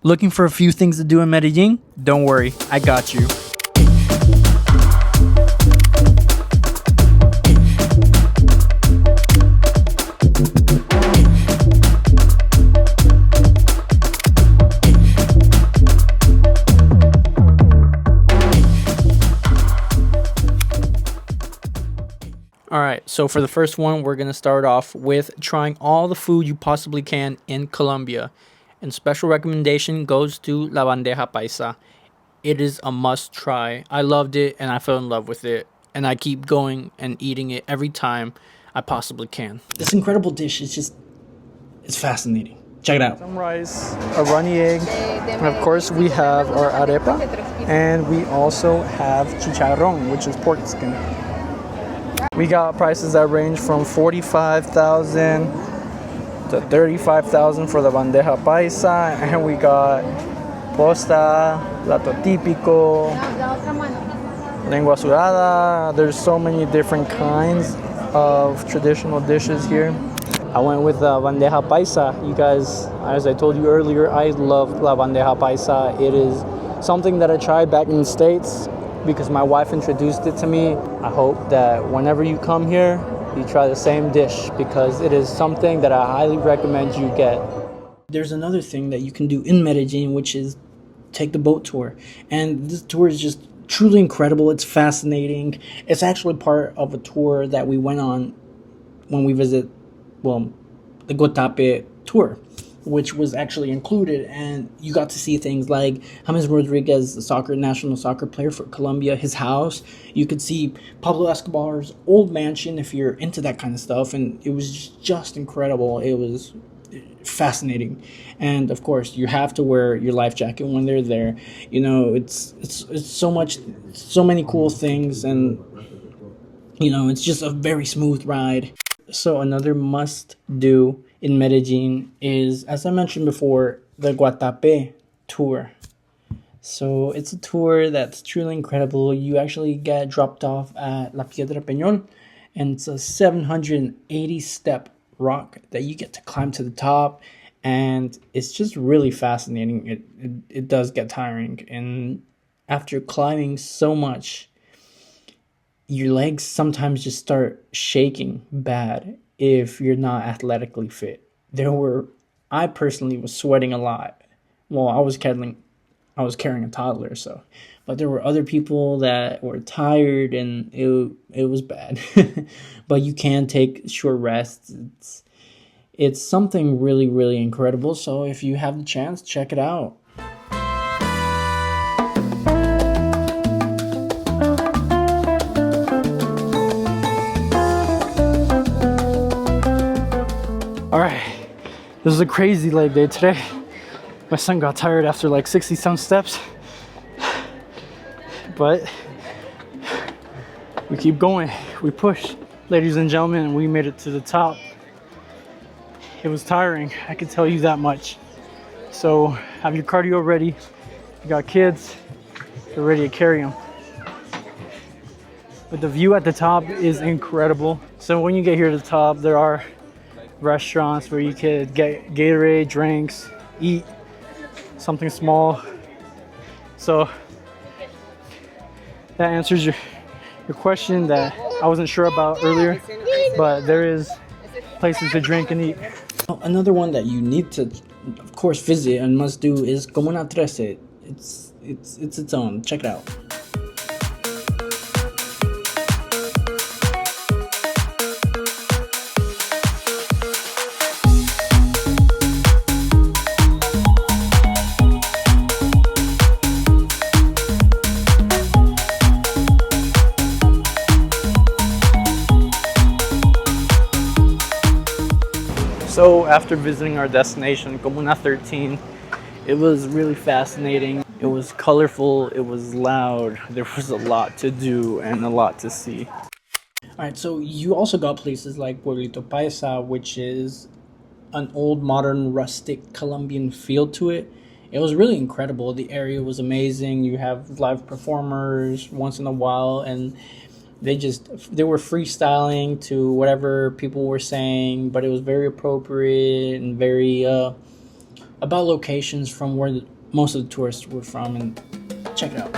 Looking for a few things to do in Medellin? Don't worry, I got you. Alright, so for the first one, we're going to start off with trying all the food you possibly can in Colombia. And special recommendation goes to La Bandeja Paisa. It is a must try. I loved it and I fell in love with it. And I keep going and eating it every time I possibly can. This incredible dish is just, it's fascinating. Check it out. Some rice, a runny egg, and of course we have our arepa. And we also have chicharrón, which is pork skin. We got prices that range from 45,000 to 35,000 for the bandeja paisa, and we got posta, plato típico, lengua sudada. There's so many different kinds of traditional dishes here. I went with bandeja paisa. You guys, as I told you earlier, I love la bandeja paisa. It is something that I tried back in the States because my wife introduced it to me. I hope that whenever you come here, you try the same dish because it is something that I highly recommend you get. There's another thing that you can do in Medellin, which is take the boat tour. And this tour is just truly incredible. It's fascinating. It's actually part of a tour that we went on when we visit, the Guatape Tour, which was actually included, and you got to see things like James Rodriguez, the national soccer player for Colombia, his house. You could see Pablo Escobar's old mansion if you're into that kind of stuff, and it was just incredible. It was fascinating, and of course you have to wear your life jacket when they're there. You know, it's so many cool things, and you know, it's just a very smooth ride. So another must do in Medellin is, as I mentioned before, the Guatape Tour. So it's a tour that's truly incredible. You actually get dropped off at La Piedra Peñol, and it's a 780 step rock that you get to climb to the top, and it's just really fascinating. It does get tiring, and after climbing so much, your legs sometimes just start shaking bad if you're not athletically fit. I personally was sweating a lot. Well, I was carrying a toddler, but there were other people that were tired, and it was bad. But you can take short rests. It's something really, really incredible. So if you have the chance, check it out. Alright, this is a crazy leg day today. My son got tired after like 60 some steps, but we keep going, we push. Ladies and gentlemen, we made it to the top. It was tiring, I can tell you that much. So have your cardio ready. You got kids, you're ready to carry them. But the view at the top is incredible. So when you get here to the top, there are restaurants where you could get Gatorade, drinks, eat something small. So that answers your question that I wasn't sure about earlier, but there is places to drink and eat. Another one that you need to, of course, visit and must do is Comuna 13. It's its own. Check it out. So after visiting our destination, Comuna 13, it was really fascinating. It was colorful, it was loud, there was a lot to do and a lot to see. Alright, so you also got places like Pueblito Paisa, which is an old, modern, rustic Colombian feel to it. It was really incredible. The area was amazing. You have live performers once in a while, and they were freestyling to whatever people were saying, but it was very appropriate and very about locations from where most of the tourists were from, and check it out.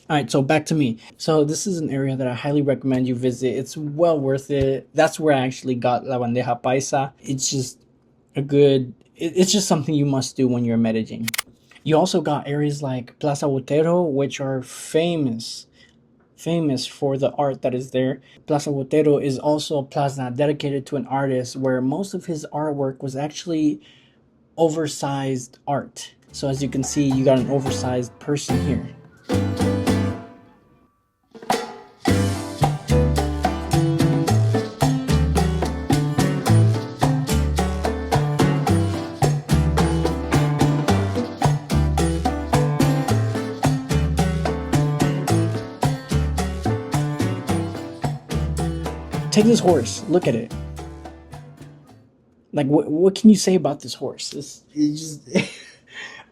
All right, so back to me. So this is an area that I highly recommend you visit. It's well worth it. That's where I actually got La Bandeja Paisa. It's just it's just something you must do when you're in Medellin. You also got areas like Plaza Botero, which are famous for the art that is there. Plaza Botero is also a plaza dedicated to an artist where most of his artwork was actually oversized art. So as you can see, you got an oversized person here. Take this horse. Look at it. Like, what can you say about this horse? It just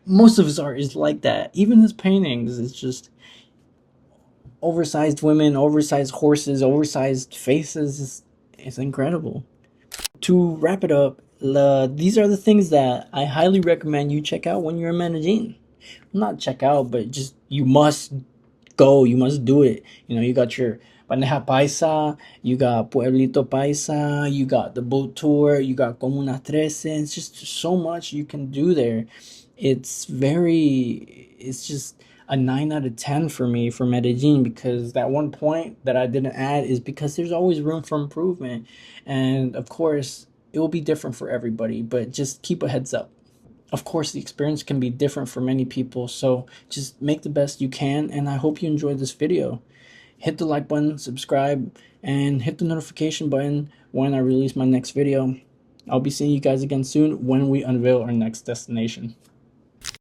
most of his art is like that. Even his paintings, it's just oversized women, oversized horses, oversized faces. It's incredible. To wrap it up, these are the things that I highly recommend you check out when you're in Medellin. Not check out, but just you must go. You must do it. You know, you got your Bandeja Paisa, you got Pueblito Paisa, you got the boat tour, you got Comuna 13. It's just so much you can do there. It's just a 9 out of 10 for me for Medellin, because that one point that I didn't add is because there's always room for improvement. And of course, it will be different for everybody, but just keep a heads up. Of course, the experience can be different for many people, so just make the best you can, and I hope you enjoyed this video. Hit the like button, subscribe, and hit the notification button when I release my next video. I'll be seeing you guys again soon when we unveil our next destination.